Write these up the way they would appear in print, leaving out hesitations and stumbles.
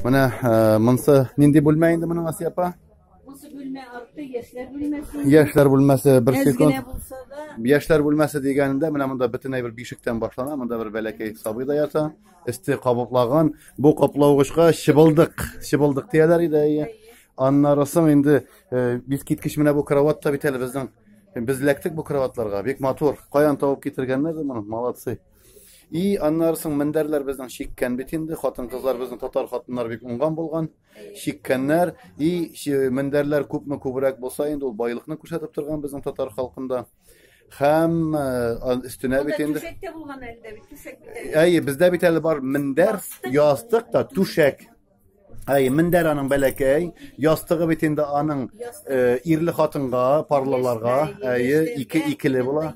Mana munsa nindi bo'lmaydi buning Asiya apa? Bunsa bo'lmay ortda yoshlar bo'lmasi. Yoshlar bo'lmasi bir sekund. Ozgina bo'lsa-da, Yoshlar bo'lmasi deganida mana bunda butunay bir beshikdan boshlanadi. Bunda bir balakay hisobida yota. Isti qoplag'an bu qoplag'ichga shibildiq deyalar edi. Anlarasın endi biz ketkish mana bu kravatda bitali bizning biz laktik bu kravatlarga bek motor qo'yan topib getirganlar mana молодцы. Anlarsın minderler bizden şikken bitindi. Xotin kızlar bizden tatar xotinlar bek ungan bolgan. Şikkenler minderler ko'pmi ko'proq bolsa endi ol boyliqni ko'rsatib turgan bizning tatar xalqында. Ham üstüne bitindi. Tuşakda bulgan elde bir tuşak. Bizde bitali bar minder, yastık da tuşak. Minder anın belekey, yastığı bitindi anın irli xotинga, parlalarga, ikili bola.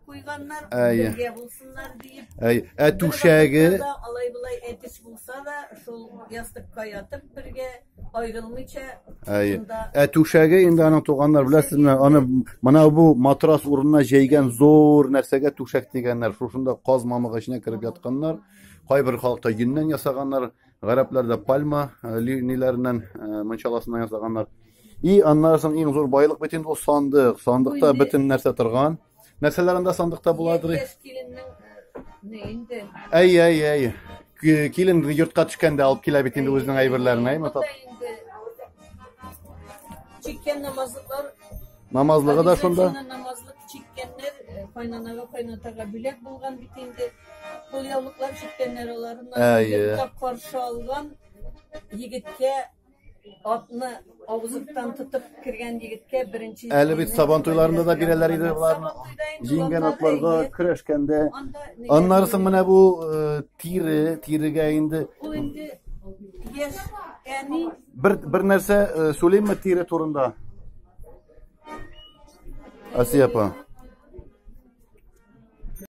Koyganlar birge bulsunlar deyip tuşağı alay bulay etiş bulsa da şu yastıkka yatıp birge ayrılmışça tuşağı indi anın toğanlar bilasizmi anı mana bu matras urununa jeygen zor nersege tuşak deganlar şuşunda qazmamık içine kirip yatkanlar qay bir xalqta yinden yasaganlar Garaplarda palma linilerinden mançalasından yasaganlar anlarsın en zor baylık bitindi o sandıkta bütün nerse turgan Neselerinde sandıkta buladır. Neyindi? Kilin yurtqa çıkanda alıp kila bitindi özünün ayberlerini ayma tap. Çikken namazlıklar. Namazlığı da şunda. Namazlık çikkenler kaynanaga bilek bulgan bitindi. Kolyavlıklar çikkenler olarından yurtta karşı algan yigitke atını ağzıktan tutup kirgen yigitke birinci Elbet saban toylarında da bireler idi bularını yengen atlarga kireşkende anlarsın mana bu tiriga indi bu indi yaş yani bir narsa söyleyeyim mi tiri turunda Asiya apa